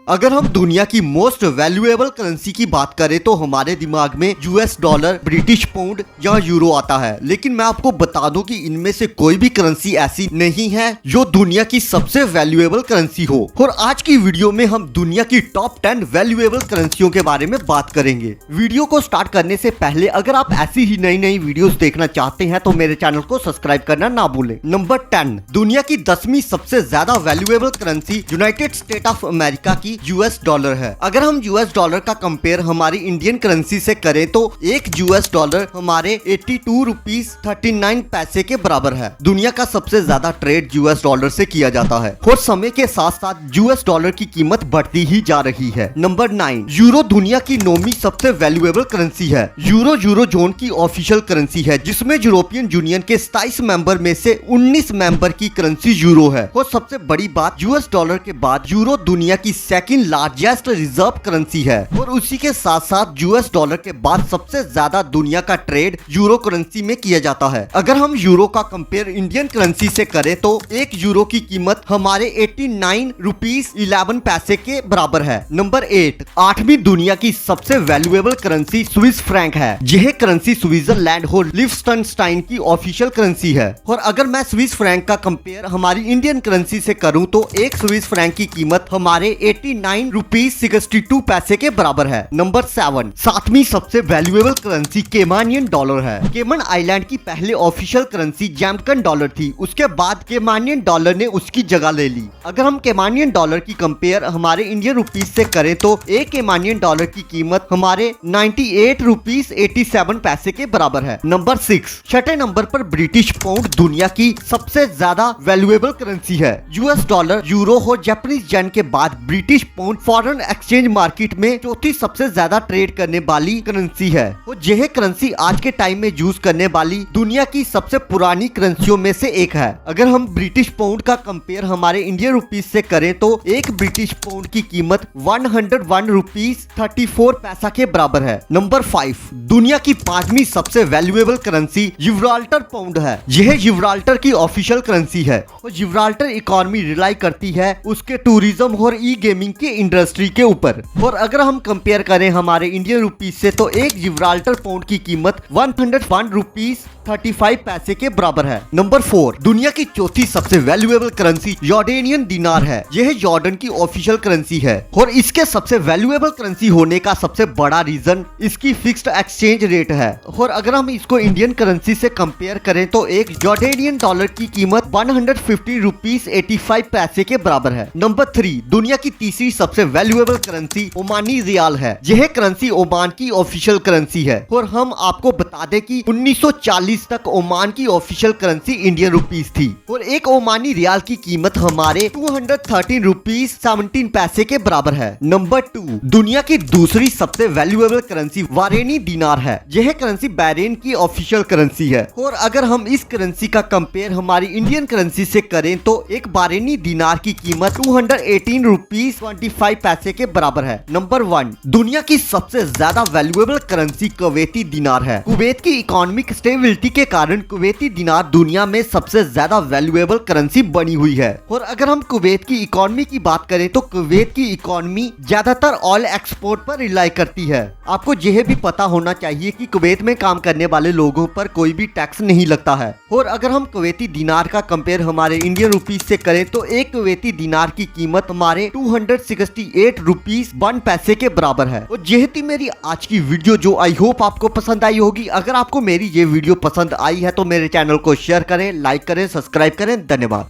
अगर हम दुनिया की मोस्ट वैल्यूएबल करेंसी की बात करें तो हमारे दिमाग में यूएस डॉलर, ब्रिटिश पाउंड या यूरो आता है। लेकिन मैं आपको बता दूं कि इनमें से कोई भी करेंसी ऐसी नहीं है जो दुनिया की सबसे वैल्यूएबल करेंसी हो। और आज की वीडियो में हम दुनिया की टॉप 10 वैल्यूएबल करेंसियों के बारे में बात करेंगे। वीडियो को स्टार्ट करने से पहले अगर आप ऐसी ही नई नई वीडियोस देखना चाहते हैं तो मेरे चैनल को सब्सक्राइब करना ना भूलें। नंबर 10, दुनिया की 10वीं सबसे ज्यादा valuable currency United state of America की यूएस डॉलर है। अगर हम यूएस डॉलर का कंपेयर हमारी इंडियन करेंसी से करें तो एक यूएस डॉलर हमारे 82 रुपीस 39 पैसे के बराबर है। दुनिया का सबसे ज्यादा ट्रेड यूएस डॉलर से किया जाता है और समय के साथ साथ यूएस डॉलर की कीमत बढ़ती ही जा रही है। नंबर 9, यूरो दुनिया की 9वीं सबसे वैल्यूएबल करेंसी है। यूरो जोन की ऑफिशियल करेंसी है जिसमें यूरोपियन यूनियन के 27 मेंबर में से 19 मेंबर की करेंसी यूरो है। और सबसे बड़ी बात, यूएस डॉलर के बाद यूरो दुनिया की सेकंड लार्जेस्ट रिजर्व करेंसी है और उसी के साथ साथ यूएस डॉलर के बाद सबसे ज्यादा दुनिया का ट्रेड यूरो करेंसी में किया जाता है। अगर हम यूरो का कंपेयर इंडियन करेंसी से करें तो एक यूरो की कीमत हमारे 89 रुपीस 11 पैसे के बराबर है। नंबर 8, 8वीं दुनिया की सबसे वैल्यूएबल करेंसी स्विस फ्रैंक है। यह करेंसी स्विट्जरलैंड और लिechtenstein की ऑफिशियल करेंसी है। और अगर मैं स्विस फ्रैंक का कंपेयर हमारी इंडियन करेंसी से करूं तो एक स्विस फ्रैंक की कीमत हमारे 89 रुपीस 62 पैसे के बराबर है। नंबर 7, 7वीं सबसे वैल्यूएबल करेंसी केमानियन डॉलर है। केमन आइलैंड की पहले ऑफिशियल करेंसी जैमकन डॉलर थी, उसके बाद केमानियन डॉलर ने उसकी जगह ले ली। अगर हम केमानियन डॉलर की कंपेयर हमारे इंडियन रुपीस से करें तो एक केमानियन डॉलर की कीमत हमारे 98 रुपीस 87 पैसे के बराबर है। नंबर 6, छठे नंबर पर ब्रिटिश पाउंड दुनिया की सबसे ज्यादा वैल्यूएबल करेंसी है। यूएस डॉलर, यूरो और जापानीज येन के बाद British pound foreign exchange market में चौथी सबसे ज्यादा ट्रेड करने वाली करेंसी है। और यह करेंसी आज के टाइम में यूज करने वाली दुनिया की सबसे पुरानी करेंसियों में से एक है। अगर हम ब्रिटिश पाउंड का कंपेयर हमारे इंडियन रुपीस से करें तो एक ब्रिटिश पाउंड की कीमत 101 रुपीस 34 पैसा के बराबर है। नंबर 5, दुनिया की 5वीं सबसे वैल्यूएबल करेंसी जिब्राल्टर पाउंड है। यह जिब्राल्टर की ऑफिशियल करेंसी है और जिब्राल्टर इकोनॉमी रिलाई करती है उसके टूरिज्म और ई गेमिंग की इंडस्ट्री के ऊपर। और अगर हम कंपेयर करें हमारे इंडियन रुपीस से तो एक जिब्राल्टर पाउंड की कीमत 101 रुपीस 35 पैसे के बराबर है। नंबर 4, दुनिया की चौथी सबसे वैल्यूएबल करेंसी जॉर्डेनियन दिनार है। यह जॉर्डन की ऑफिशियल करेंसी है और इसके सबसे वैल्यूएबल करेंसी होने का सबसे बड़ा रीजन इसकी फिक्स्ड एक्सचेंज रेट है। और अगर हम इसको इंडियन करेंसी से कंपेयर करें तो एक जॉर्डेनियन डॉलर की कीमत 150 रुपीस 85 पैसे के बराबर है। नंबर 3, दुनिया की तीसरी सबसे वैल्यूएबल करेंसी ओमानी रियाल है। यह करेंसी ओमान की ऑफिशियल करेंसी है और हम आपको बता दें कि 1940 तक ओमान की ऑफिशियल करेंसी इंडियन रुपीस थी और एक ओमानी रियाल की कीमत हमारे 213 रुपीस 17 पैसे के बराबर है। नंबर 2, दुनिया की दूसरी सबसे वैल्यूएबल करेंसी बहरीनी दिनार है। यह करेंसी बहरीन की ऑफिशियल करेंसी है और अगर हम इस करेंसी का कंपेयर हमारी इंडियन करेंसी से करें तो एक बहरीनी दिनार की कीमत 218 रुपीस 25 पैसे के बराबर है। नंबर 1, दुनिया की सबसे ज्यादा वैल्यूएबल करेंसी कुवैती दिनार है। कुवैत की इकोनॉमिक स्टेबिलिटी के कारण कुवैती दिनार दुनिया में सबसे ज्यादा वैल्यूएबल करेंसी बनी हुई है। और अगर हम कुवैत की इकोनॉमी की बात करें तो कुवैत की इकोनॉमी ज्यादातर ऑयल एक्सपोर्ट पर रिलाई करती है। आपको यह भी पता होना चाहिए कि कुवैत में काम करने वाले लोगों पर कोई भी टैक्स नहीं लगता है। और अगर हम कुवैती दिनार का कंपेयर हमारे इंडियन रुपीस से करें तो एक कुवैती दिनार की कीमत हमारे 268 रुपीस 1 पैसे के बराबर है। और यह थी मेरी आज की वीडियो जो आई होप आपको पसंद आई होगी। अगर आपको मेरी ये वीडियो पसंद आई है तो मेरे चैनल को शेयर करें, लाइक करें, सब्सक्राइब करें। धन्यवाद।